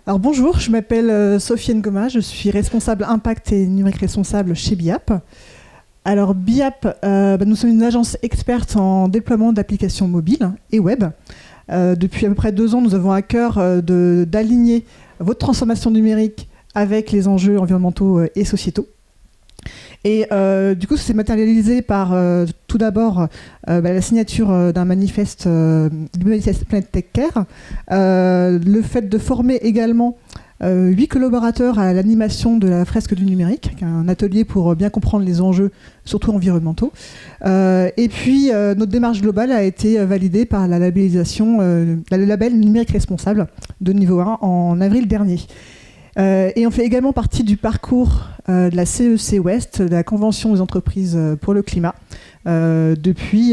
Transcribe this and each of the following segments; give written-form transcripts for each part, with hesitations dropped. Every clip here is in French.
Alors bonjour, je m'appelle Sophie Ngoma, je suis responsable impact et numérique responsable chez BIAP. Alors BIAP, nous sommes une agence experte en déploiement d'applications mobiles et web. Depuis à peu près 2 ans, nous avons à cœur d'aligner votre transformation numérique avec les enjeux environnementaux et sociétaux. Et du coup, ça s'est matérialisé par tout d'abord la signature d'un manifeste, du manifeste Planet Tech Care, le fait de former également 8 collaborateurs à l'animation de la fresque du numérique, qui est un atelier pour bien comprendre les enjeux, surtout environnementaux. Et puis, notre démarche globale a été validée par la labellisation, le label numérique responsable de niveau 1 en avril dernier. Et on fait également partie du parcours de la CEC Ouest, de la Convention des entreprises pour le climat, depuis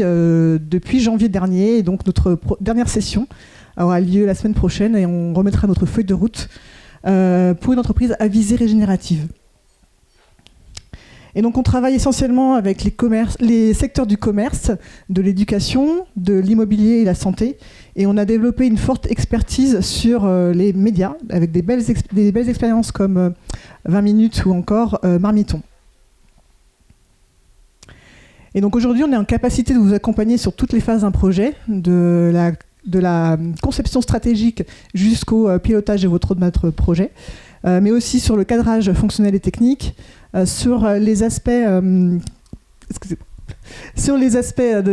janvier dernier. Et donc notre dernière session aura lieu la semaine prochaine et on remettra notre feuille de route pour une entreprise à visée régénérative. Et donc on travaille essentiellement avec les secteurs du commerce, de l'éducation, de l'immobilier et la santé. Et on a développé une forte expertise sur les médias, avec des belles expériences comme 20 minutes ou encore Marmiton. Et donc aujourd'hui, on est en capacité de vous accompagner sur toutes les phases d'un projet, de la conception stratégique jusqu'au pilotage de votre roadmap projet, mais aussi sur le cadrage fonctionnel et technique, sur les aspects de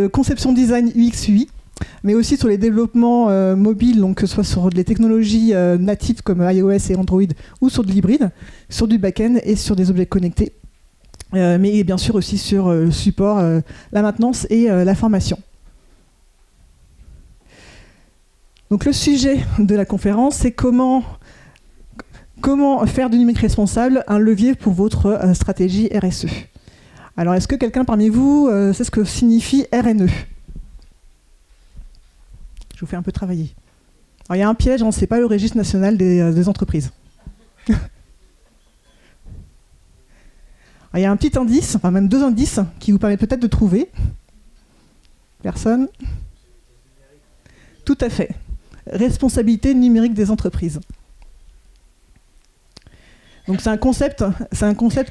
conception design UX UI, mais aussi sur les développements mobiles, donc que ce soit sur les technologies natives comme iOS et Android ou sur de l'hybride, sur du back-end et sur des objets connectés, mais bien sûr aussi sur le support, la maintenance et la formation. Donc le sujet de la conférence, c'est comment faire du numérique responsable un levier pour votre stratégie RSE. Alors, est-ce que quelqu'un parmi vous sait ce que signifie RNE ? Je vous fais un peu travailler. Alors, il y a un piège, c'est pas le registre national des entreprises. Il y a un petit indice, enfin même 2 indices, qui vous permettent peut-être de trouver. Personne ? Tout à fait. Responsabilité numérique des entreprises. Donc c'est un concept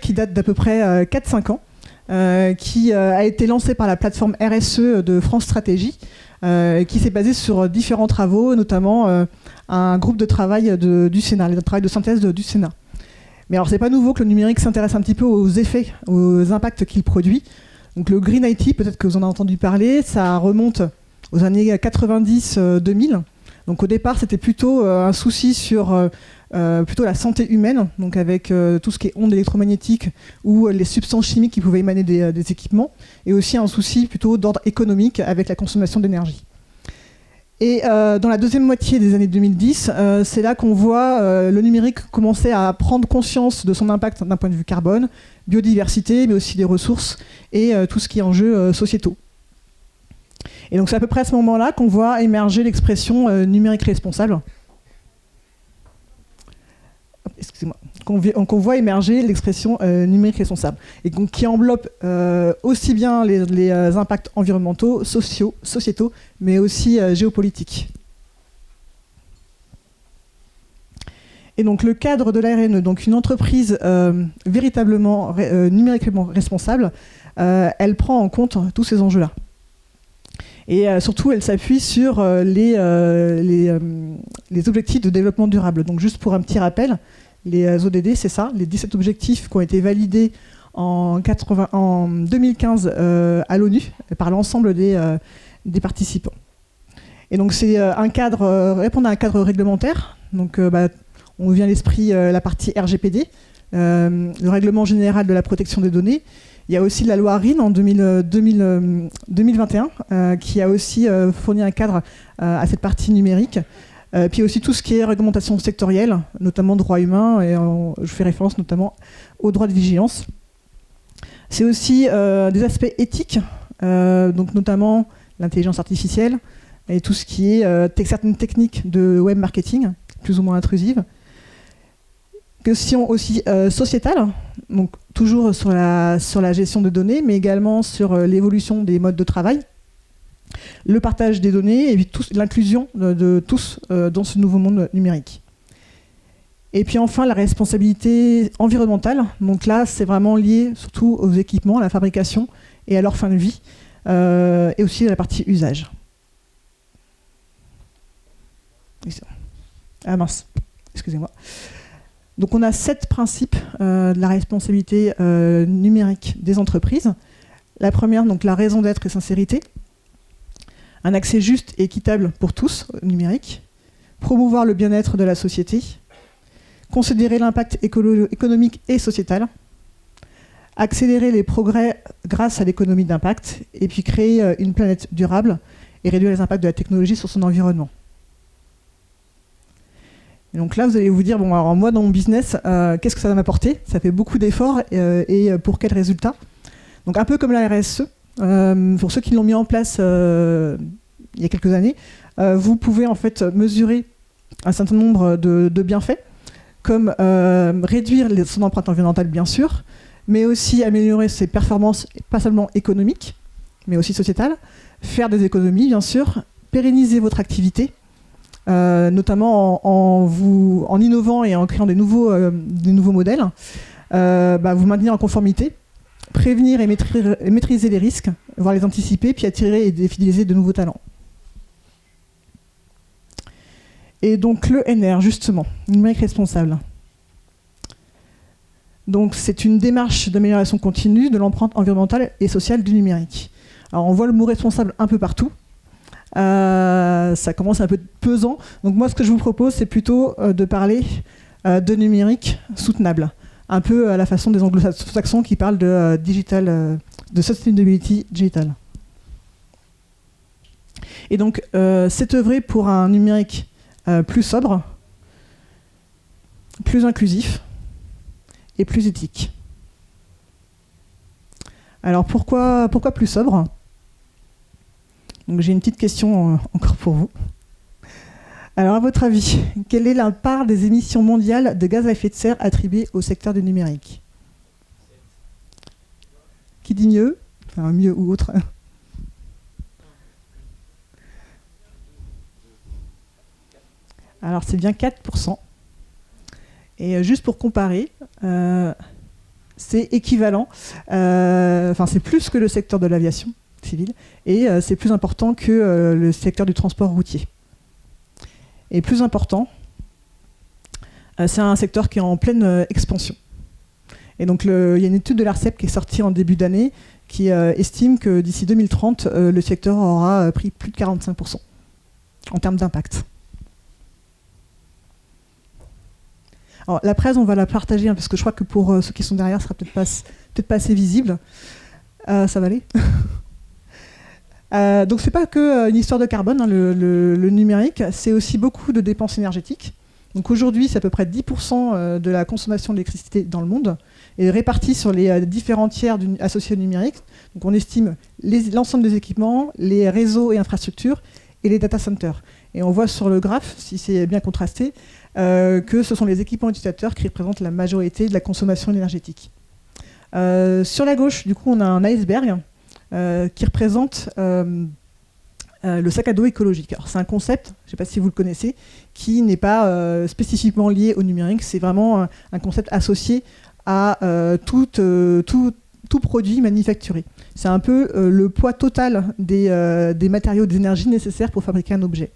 qui date d'à peu près 4-5 ans, qui a été lancé par la plateforme RSE de France Stratégie, qui s'est basé sur différents travaux, notamment un groupe de travail du Sénat, le travail de synthèse du Sénat. Mais alors c'est pas nouveau que le numérique s'intéresse un petit peu aux effets, aux impacts qu'il produit. Donc le Green IT, peut-être que vous en avez entendu parler, ça remonte aux années 90-2000. Donc au départ, c'était plutôt un souci sur plutôt la santé humaine, donc avec tout ce qui est ondes électromagnétiques ou les substances chimiques qui pouvaient émaner des équipements, et aussi un souci plutôt d'ordre économique avec la consommation d'énergie. Et dans la deuxième moitié des années 2010, c'est là qu'on voit le numérique commencer à prendre conscience de son impact d'un point de vue carbone, biodiversité, mais aussi des ressources et tout ce qui est enjeux sociétaux. Et donc c'est à peu près à ce moment-là qu'on voit émerger l'expression numérique responsable. Excusez-moi. Qu'on voit émerger l'expression numérique responsable. Et donc, qui enveloppe aussi bien les impacts environnementaux, sociétaux, mais aussi géopolitiques. Et donc le cadre de la RNE, donc une entreprise véritablement numériquement responsable, elle prend en compte tous ces enjeux-là. Et surtout, elle s'appuie sur les objectifs de développement durable. Donc juste pour un petit rappel, les ODD, c'est ça, les 17 objectifs qui ont été validés en 2015 à l'ONU par l'ensemble des participants. Et donc c'est répondre à un cadre réglementaire. Donc on vient à l'esprit la partie RGPD, le règlement général de la protection des données. Il y a aussi la loi RIN en 2021 qui a aussi fourni un cadre à cette partie numérique. Puis aussi tout ce qui est réglementation sectorielle, notamment droits humains, et je fais référence notamment aux droits de vigilance. C'est aussi des aspects éthiques, donc notamment l'intelligence artificielle et tout ce qui est certaines techniques de web marketing, plus ou moins intrusives. Question aussi sociétale, donc toujours sur la gestion de données, mais également sur l'évolution des modes de travail, le partage des données et puis l'inclusion de tous dans ce nouveau monde numérique. Et puis enfin, la responsabilité environnementale. Donc là, c'est vraiment lié surtout aux équipements, à la fabrication et à leur fin de vie, et aussi à la partie usage. Ah mince, excusez-moi. Donc on a 7 principes de la responsabilité numérique des entreprises. La première, donc la raison d'être et sincérité. Un accès juste et équitable pour tous au numérique. Promouvoir le bien-être de la société. Considérer l'impact économique et sociétal. Accélérer les progrès grâce à l'économie d'impact. Et puis créer une planète durable et réduire les impacts de la technologie sur son environnement. Et donc là, vous allez vous dire, bon, alors moi, dans mon business, qu'est-ce que ça va m'apporter? Ça fait beaucoup d'efforts et pour quels résultats? Donc un peu comme la RSE, pour ceux qui l'ont mis en place il y a quelques années, vous pouvez en fait mesurer un certain nombre de bienfaits, comme réduire son empreinte environnementale, bien sûr, mais aussi améliorer ses performances, pas seulement économiques, mais aussi sociétales, faire des économies, bien sûr, pérenniser votre activité, notamment en innovant et en créant des nouveaux modèles, vous maintenir en conformité, prévenir et maîtriser les risques, voire les anticiper, puis attirer et fidéliser de nouveaux talents. Et donc le NR, justement, numérique responsable. Donc c'est une démarche d'amélioration continue de l'empreinte environnementale et sociale du numérique. Alors on voit le mot responsable un peu partout. Ça commence un peu pesant. Donc moi, ce que je vous propose, c'est plutôt de parler de numérique soutenable, un peu à la façon des anglo-saxons qui parlent de de sustainability digital. Et donc, c'est œuvrer pour un numérique plus sobre, plus inclusif et plus éthique. Alors pourquoi plus sobre ? Donc j'ai une petite question encore pour vous. Alors à votre avis, quelle est la part des émissions mondiales de gaz à effet de serre attribuées au secteur du numérique ? Qui dit mieux ? Enfin mieux ou autre. Alors c'est bien 4%. Et juste pour comparer, c'est équivalent, c'est plus que le secteur de l'aviation civile, et c'est plus important que le secteur du transport routier. Et plus important, c'est un secteur qui est en pleine expansion. Et donc il y a une étude de l'ARCEP qui est sortie en début d'année qui estime que d'ici 2030, le secteur aura pris plus de 45% en termes d'impact. Alors, la presse, on va la partager, parce que je crois que pour ceux qui sont derrière, ce sera peut-être pas assez visible. Ça va aller. Donc c'est pas que une histoire de carbone, hein, le numérique, c'est aussi beaucoup de dépenses énergétiques. Donc aujourd'hui, c'est à peu près 10% de la consommation d'électricité dans le monde, et répartie sur les différents tiers associés au numérique. Donc on estime l'ensemble des équipements, les réseaux et infrastructures, et les data centers. Et on voit sur le graphe, si c'est bien contrasté, que ce sont les équipements utilisateurs qui représentent la majorité de la consommation énergétique. Sur la gauche, du coup, on a un iceberg qui représente le sac à dos écologique. Alors, c'est un concept, je ne sais pas si vous le connaissez, qui n'est pas spécifiquement lié au numérique. C'est vraiment un concept associé à tout produit manufacturé. C'est un peu le poids total des matériaux, des énergies nécessaires pour fabriquer un objet.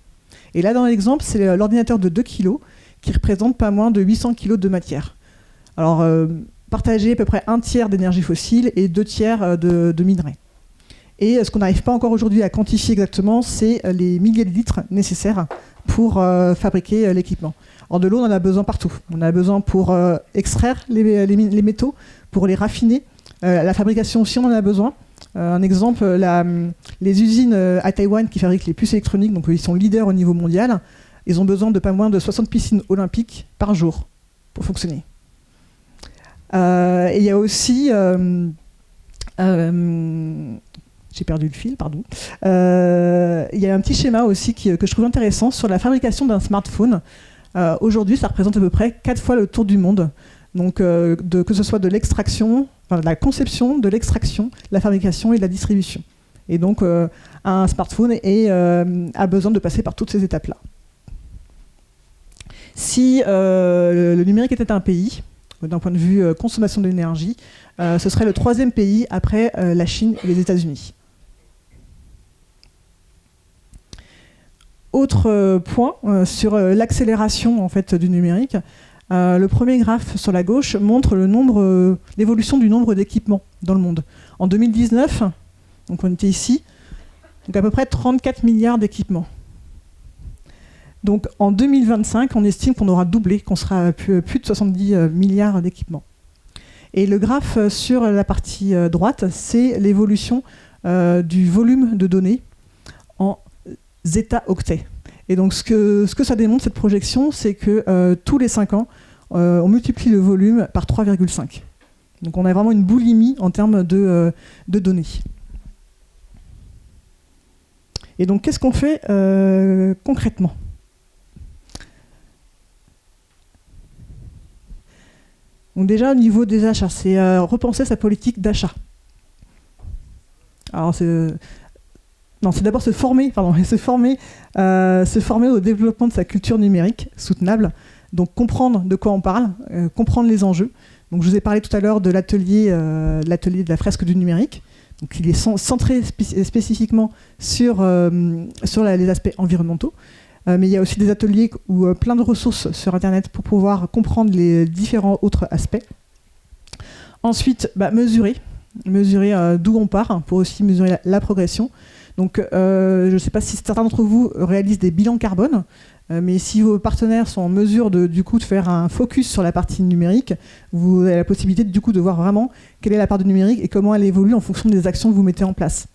Et là, dans l'exemple, c'est l'ordinateur de 2 kg qui représente pas moins de 800 kg de matière. Alors, partagé à peu près 1/3 d'énergie fossile et 2/3 de minerais. Et ce qu'on n'arrive pas encore aujourd'hui à quantifier exactement, c'est les milliers de litres nécessaires pour fabriquer l'équipement. Alors de l'eau, on en a besoin partout. On en a besoin pour extraire les métaux, pour les raffiner. La fabrication aussi, on en a besoin. Un exemple, les usines à Taïwan qui fabriquent les puces électroniques, donc ils sont leaders au niveau mondial, ils ont besoin de pas moins de 60 piscines olympiques par jour pour fonctionner. Et il y a aussi... j'ai perdu le fil, pardon. Il y a un petit schéma aussi que je trouve intéressant sur la fabrication d'un smartphone. Aujourd'hui, ça représente à peu près 4 fois le tour du monde. Donc, que ce soit de l'extraction, de la conception, de l'extraction, la fabrication et de la distribution. Et donc, un smartphone a besoin de passer par toutes ces étapes-là. Si le numérique était un pays, d'un point de vue consommation d'énergie, ce serait le 3e pays après la Chine et les États-Unis. Autre point sur l'accélération en fait, du numérique. Le premier graphe sur la gauche montre l'évolution du nombre d'équipements dans le monde. En 2019, donc on était ici, donc à peu près 34 milliards d'équipements. Donc en 2025, on estime qu'on aura doublé, qu'on sera à plus de 70 milliards d'équipements. Et le graphe sur la partie droite, c'est l'évolution du volume de données en zeta-octets. Et donc ce que ça démontre, cette projection, c'est que tous les 5 ans, on multiplie le volume par 3,5. Donc on a vraiment une boulimie en termes de données. Et donc qu'est-ce qu'on fait concrètement ? Donc déjà au niveau des achats, c'est repenser sa politique d'achat. Alors c'est d'abord se former au développement de sa culture numérique soutenable. Donc comprendre de quoi on parle, comprendre les enjeux. Donc je vous ai parlé tout à l'heure de l'atelier de la fresque du numérique. Donc il est centré spécifiquement sur les aspects environnementaux. Mais il y a aussi des ateliers ou plein de ressources sur Internet pour pouvoir comprendre les différents autres aspects. Ensuite, mesurer d'où on part, pour aussi mesurer la progression. Donc, je ne sais pas si certains d'entre vous réalisent des bilans carbone, mais si vos partenaires sont en mesure de faire un focus sur la partie numérique, vous avez la possibilité du coup de voir vraiment quelle est la part du numérique et comment elle évolue en fonction des actions que vous mettez en place.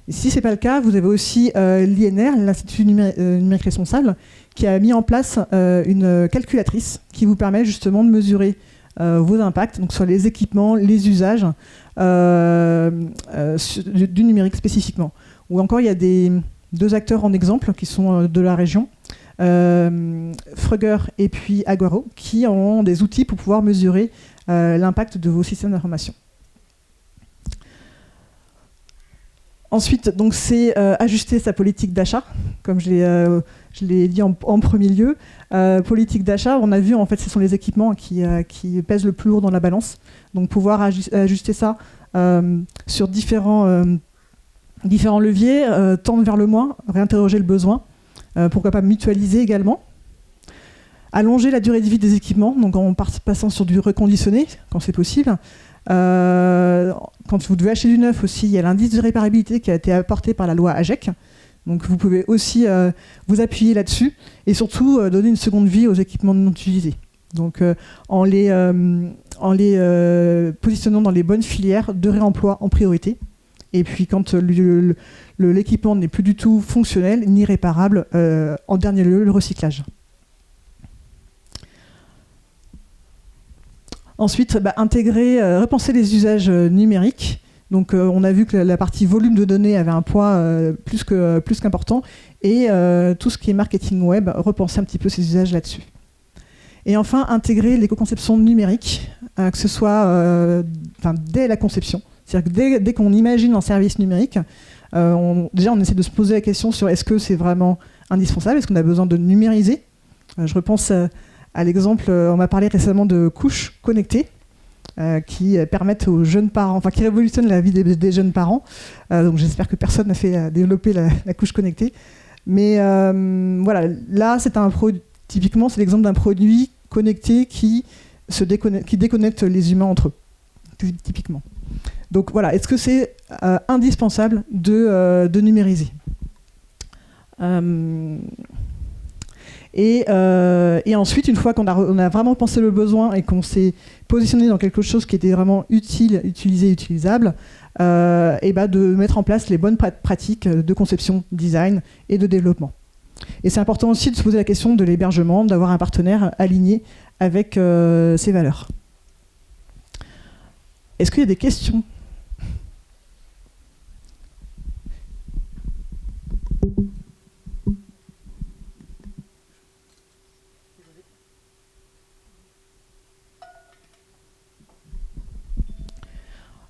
Et si ce n'est pas le cas, vous avez aussi l'INR, l'Institut numérique responsable, qui a mis en place une calculatrice qui vous permet justement de mesurer vos impacts donc sur les équipements, les usages du numérique spécifiquement. Ou encore, il y a deux acteurs en exemple qui sont de la région, Frugger et puis Aguaro, qui ont des outils pour pouvoir mesurer l'impact de vos systèmes d'information. Ensuite, donc, c'est ajuster sa politique d'achat, comme je l'ai dit en premier lieu. Politique d'achat, on a vu, en fait, ce sont les équipements qui pèsent le plus lourd dans la balance. Donc, pouvoir ajuster ça sur différents leviers, tendre vers le moins, réinterroger le besoin, pourquoi pas mutualiser également. Allonger la durée de vie des équipements, donc en passant sur du reconditionné, quand c'est possible. Quand vous devez acheter du neuf aussi, il y a l'indice de réparabilité qui a été apporté par la loi AGEC. Donc vous pouvez aussi vous appuyer là-dessus et surtout donner une seconde vie aux équipements non utilisés. Donc en les positionnant dans les bonnes filières de réemploi en priorité. Et puis quand l'équipement n'est plus du tout fonctionnel ni réparable, en dernier lieu, le recyclage. Ensuite, repenser les usages numériques. Donc, on a vu que la partie volume de données avait un poids plus qu'important. Et tout ce qui est marketing web, repenser un petit peu ces usages là-dessus. Et enfin, intégrer l'éco-conception numérique, que ce soit dès la conception. C'est-à-dire que dès qu'on imagine un service numérique, on essaie de se poser la question sur est-ce que c'est vraiment indispensable, est-ce qu'on a besoin de numériser. Je repense à l'exemple, on m'a parlé récemment de couches connectées qui permettent aux jeunes parents, qui révolutionnent la vie des jeunes parents. Donc j'espère que personne n'a fait développer la couche connectée. Mais voilà, là typiquement c'est l'exemple d'un produit connecté qui déconnecte les humains entre eux, typiquement. Donc voilà, est-ce que c'est indispensable de numériser ? Et ensuite, une fois qu'on a vraiment pensé le besoin et qu'on s'est positionné dans quelque chose qui était vraiment utile, utilisé, utilisable, de mettre en place les bonnes pratiques de conception, design et de développement. Et c'est important aussi de se poser la question de l'hébergement, d'avoir un partenaire aligné avec ses valeurs. Est-ce qu'il y a des questions ?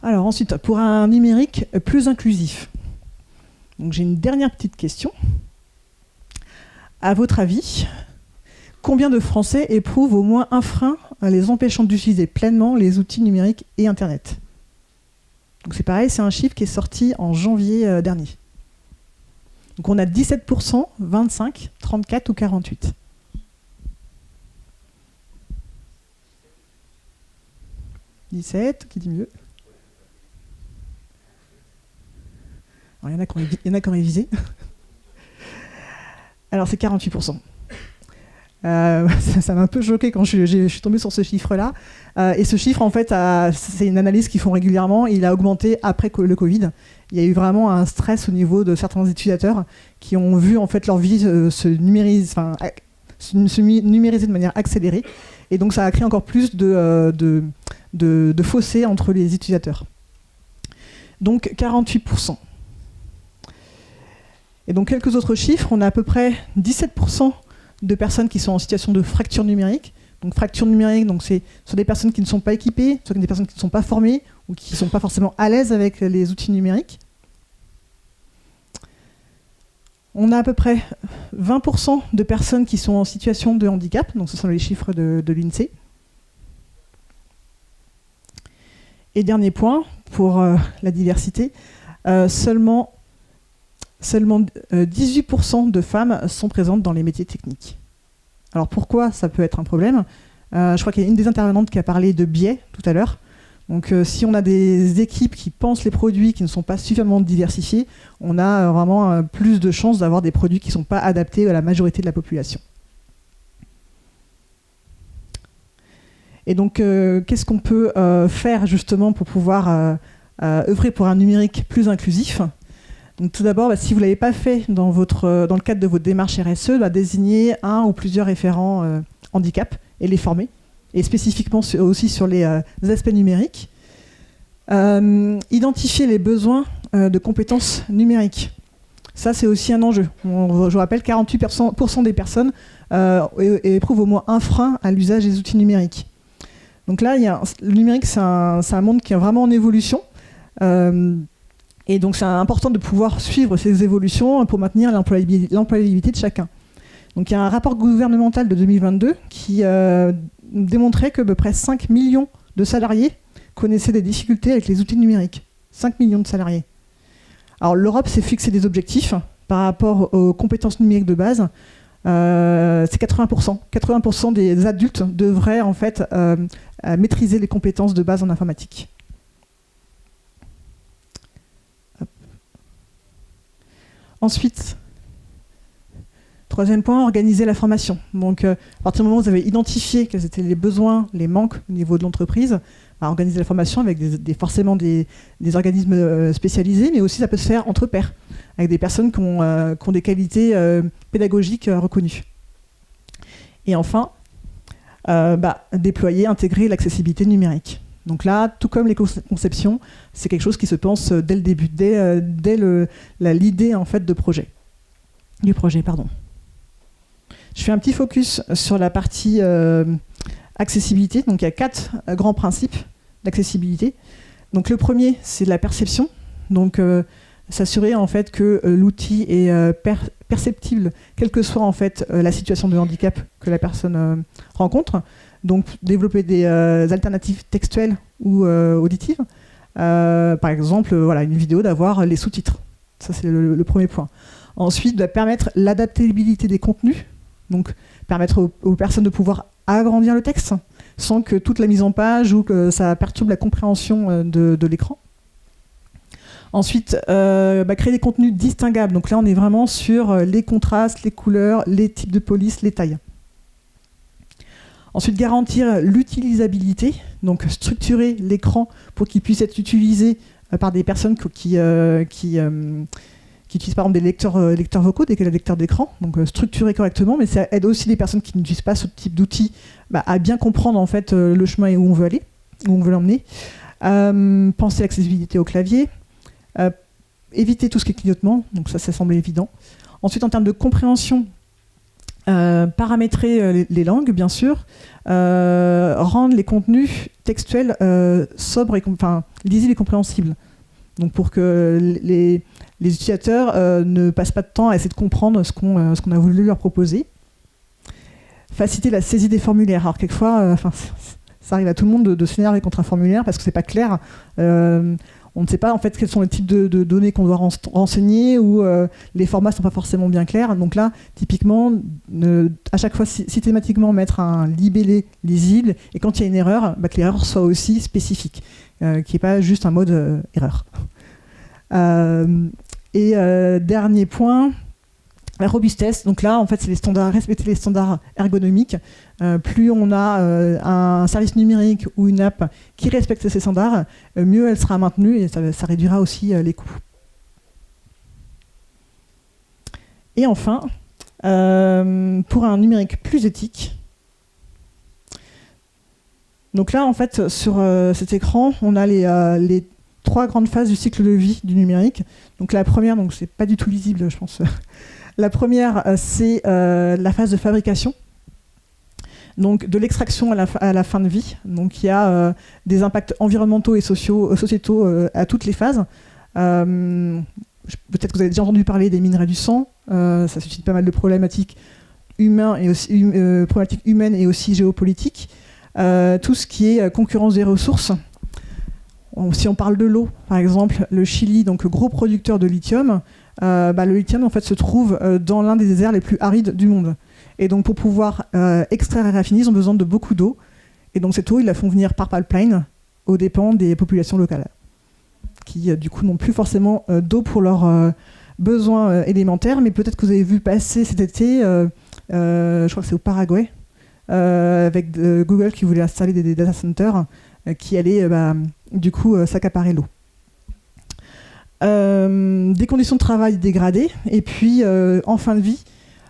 Alors ensuite, pour un numérique plus inclusif. Donc j'ai une dernière petite question. À votre avis, combien de Français éprouvent au moins un frein les empêchant d'utiliser pleinement les outils numériques et Internet? Donc c'est pareil, c'est un chiffre qui est sorti en janvier dernier. Donc on a 17%, 25, 34 ou 48. « 17, qui dit mieux? Alors, il y en a qui ont révisé. Alors c'est 48%. Ça m'a un peu choqué quand je suis tombée sur ce chiffre-là. Et ce chiffre, en fait, c'est une analyse qu'ils font régulièrement. Il a augmenté après le Covid. Il y a eu vraiment un stress au niveau de certains utilisateurs qui ont vu en fait leur vie se numériser de manière accélérée. Et donc ça a créé encore plus de fossé entre les utilisateurs. Donc 48%. Et donc quelques autres chiffres, on a à peu près 17% de personnes qui sont en situation de fracture numérique. Donc fracture numérique, donc c'est soit des personnes qui ne sont pas équipées, soit des personnes qui ne sont pas formées ou qui ne sont pas forcément à l'aise avec les outils numériques. On a à peu près 20% de personnes qui sont en situation de handicap, donc ce sont les chiffres de l'INSEE. Et dernier point, pour la diversité, seulement 18% de femmes sont présentes dans les métiers techniques. Alors pourquoi ça peut être un problème? Je crois qu'il y a une des intervenantes qui a parlé de biais tout à l'heure. Donc si on a des équipes qui pensent les produits qui ne sont pas suffisamment diversifiés, on a vraiment plus de chances d'avoir des produits qui ne sont pas adaptés à la majorité de la population. Et donc qu'est-ce qu'on peut faire justement pour pouvoir œuvrer pour un numérique plus inclusif? Donc tout d'abord, si vous ne l'avez pas fait dans le cadre de votre démarche RSE, désigner un ou plusieurs référents handicap et les former, et spécifiquement aussi sur les aspects numériques. Identifier les besoins de compétences numériques. Ça, c'est aussi un enjeu. Je vous rappelle, 48% des personnes éprouvent au moins un frein à l'usage des outils numériques. Donc là, le numérique, c'est un monde qui est vraiment en évolution. Et donc c'est important de pouvoir suivre ces évolutions pour maintenir l'employabilité de chacun. Donc il y a un rapport gouvernemental de 2022 qui démontrait que à peu près 5 millions de salariés connaissaient des difficultés avec les outils numériques. 5 millions de salariés. Alors l'Europe s'est fixé des objectifs par rapport aux compétences numériques de base. C'est 80%. 80% des adultes devraient en fait maîtriser les compétences de base en informatique. Ensuite, troisième point, organiser la formation. Donc, à partir du moment où vous avez identifié quels étaient les besoins, les manques au niveau de l'entreprise, organiser la formation avec forcément des organismes spécialisés, mais aussi ça peut se faire entre pairs, avec des personnes qui ont des qualités pédagogiques reconnues. Et enfin, déployer, intégrer l'accessibilité numérique. Donc là, tout comme les conceptions, c'est quelque chose qui se pense dès le début, dès l'idée en fait du projet. Je fais un petit focus sur la partie accessibilité. Donc il y a 4 grands principes d'accessibilité. Donc le premier, c'est la perception. Donc s'assurer en fait que l'outil est perceptible, quelle que soit en fait la situation de handicap que la personne rencontre. Donc développer des alternatives textuelles ou auditives. Par exemple, une vidéo, d'avoir les sous-titres. Ça, c'est le premier point. Ensuite, permettre l'adaptabilité des contenus. Donc permettre aux personnes de pouvoir agrandir le texte sans que toute la mise en page ou que ça perturbe la compréhension de l'écran. Ensuite, créer des contenus distinguables. Donc là, on est vraiment sur les contrastes, les couleurs, les types de police, les tailles. Ensuite, garantir l'utilisabilité, donc structurer l'écran pour qu'il puisse être utilisé par des personnes qui utilisent par exemple des lecteurs vocaux, des lecteurs d'écran, donc structurer correctement, mais ça aide aussi les personnes qui n'utilisent pas ce type d'outils à bien comprendre en fait le chemin où on veut aller, où on veut l'emmener. Penser l'accessibilité au clavier, éviter tout ce qui est clignotement, donc ça semble évident. Ensuite, en termes de compréhension, paramétrer les langues, bien sûr, rendre les contenus textuels sobres, lisibles et compréhensibles. Donc pour que les utilisateurs ne passent pas de temps à essayer de comprendre ce qu'on a voulu leur proposer. faciliter la saisie des formulaires. Alors quelquefois, ça arrive à tout le monde de s'énerver contre un formulaire parce que c'est pas clair. On ne sait pas en fait quels sont les types de données qu'on doit renseigner ou les formats sont pas forcément bien clairs. Donc là, typiquement, à chaque fois systématiquement mettre un libellé lisible et quand il y a une erreur, que l'erreur soit aussi spécifique, qui n'est pas juste un mode erreur. Dernier point, la robustesse. Donc là, en fait, c'est les standards, respecter les standards ergonomiques. Plus on a un service numérique ou une app qui respecte ces standards, mieux elle sera maintenue et ça réduira aussi les coûts. Et enfin, pour un numérique plus éthique, donc là, en fait, sur cet écran, on a les 3 grandes phases du cycle de vie du numérique. Donc la première, donc c'est pas du tout lisible, je pense. La première, c'est la phase de fabrication. Donc de l'extraction à la fin de vie. Donc il y a des impacts environnementaux et sociétaux à toutes les phases. Peut-être que vous avez déjà entendu parler des minerais du sang. Ça suscite pas mal de problématiques humaines et aussi géopolitiques. Tout ce qui est concurrence des ressources. Si on parle de l'eau, par exemple, le Chili, donc gros producteur de lithium, le lithium en fait se trouve dans l'un des déserts les plus arides du monde. Et donc pour pouvoir extraire et raffiner, ils ont besoin de beaucoup d'eau. Et donc cette eau, ils la font venir par pipeline aux dépens des populations locales, qui du coup n'ont plus forcément d'eau pour leurs besoins élémentaires. Mais peut-être que vous avez vu passer cet été, je crois que c'est au Paraguay, avec Google qui voulait installer des data centers qui allaient du coup s'accaparer l'eau. Des conditions de travail dégradées, et puis en fin de vie,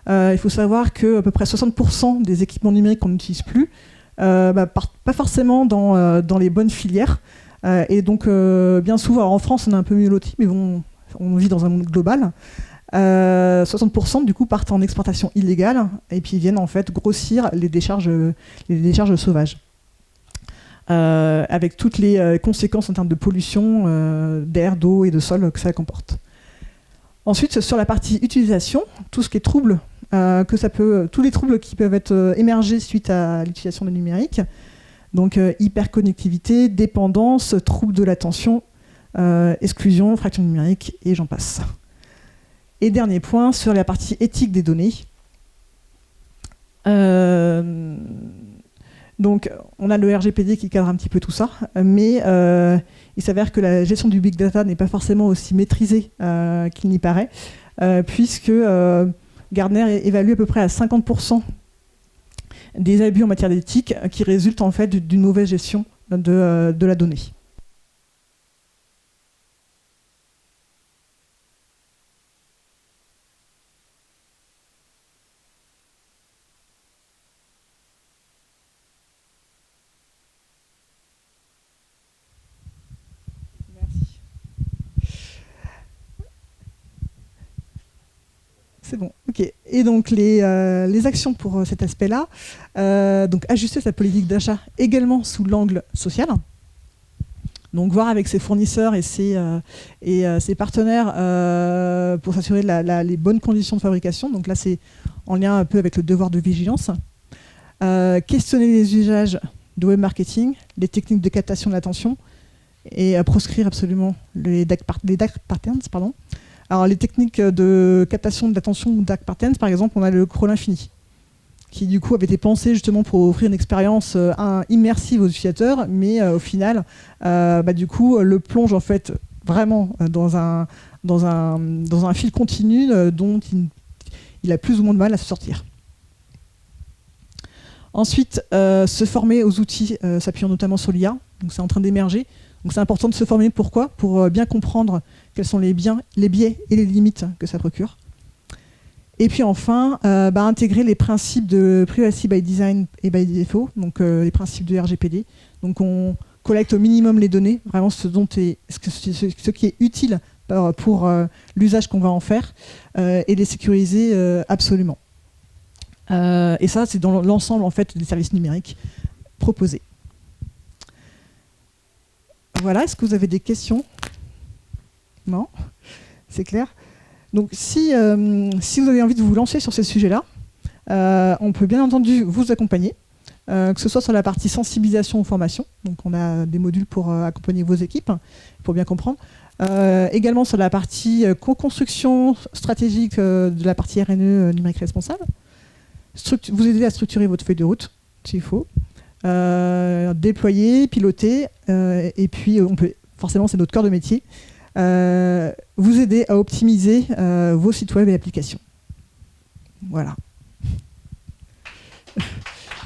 il faut savoir qu'à peu près 60% des équipements numériques qu'on n'utilise plus partent pas forcément dans les bonnes filières, et donc bien souvent, alors en France on est un peu mieux loti, mais bon, on vit dans un monde global, 60% du coup partent en exportation illégale, et puis viennent en fait grossir les décharges sauvages. Avec toutes les conséquences en termes de pollution d'air, d'eau et de sol que ça comporte. Ensuite, sur la partie utilisation, tout ce qui est troubles, tous les troubles qui peuvent être émerger suite à l'utilisation du numérique, donc hyperconnectivité, dépendance, troubles de l'attention, exclusion, fracture numérique, et j'en passe. Et dernier point, sur la partie éthique des données. Donc, on a le RGPD qui cadre un petit peu tout ça, mais il s'avère que la gestion du big data n'est pas forcément aussi maîtrisée qu'il n'y paraît, puisque Gartner évalue à peu près à 50% des abus en matière d'éthique qui résultent en fait d'une mauvaise gestion de la donnée. C'est bon, ok. Et donc les actions pour cet aspect-là, donc ajuster sa politique d'achat également sous l'angle social. Donc voir avec ses fournisseurs et ses partenaires pour s'assurer les bonnes conditions de fabrication. Donc là c'est en lien un peu avec le devoir de vigilance. Questionner les usages de web marketing, les techniques de captation de l'attention et proscrire absolument les dark patterns, pardon. Alors les techniques de captation de l'attention ou dark patterns, par exemple, on a le crawl infini, qui du coup avait été pensé justement pour offrir une expérience immersive aux utilisateurs, mais au final, du coup, le plonge en fait vraiment dans un fil continu dont il a plus ou moins de mal à se sortir. Ensuite, se former aux outils s'appuyant notamment sur l'IA, donc c'est en train d'émerger. Donc c'est important de se former, pourquoi ? Pour bien comprendre quels sont les biais et les limites que ça procure. Et puis enfin, intégrer les principes de privacy by design et by default, donc les principes de RGPD. Donc on collecte au minimum les données, vraiment ce qui est utile pour l'usage qu'on va en faire, et les sécuriser absolument. Et ça, c'est dans l'ensemble en fait des services numériques proposés. Voilà, est-ce que vous avez des questions ? Non ? C'est clair ? Donc si vous avez envie de vous lancer sur ces sujets-là, On peut bien entendu vous accompagner, que ce soit sur la partie sensibilisation ou formation. Donc on a des modules pour accompagner vos équipes, pour bien comprendre. Également sur la partie co-construction stratégique de la partie RNE numérique responsable. Vous aider à structurer votre feuille de route, s'il faut. Déployer, piloter, et puis forcément c'est notre cœur de métier, vous aider à optimiser vos sites web et applications. Voilà.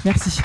Merci.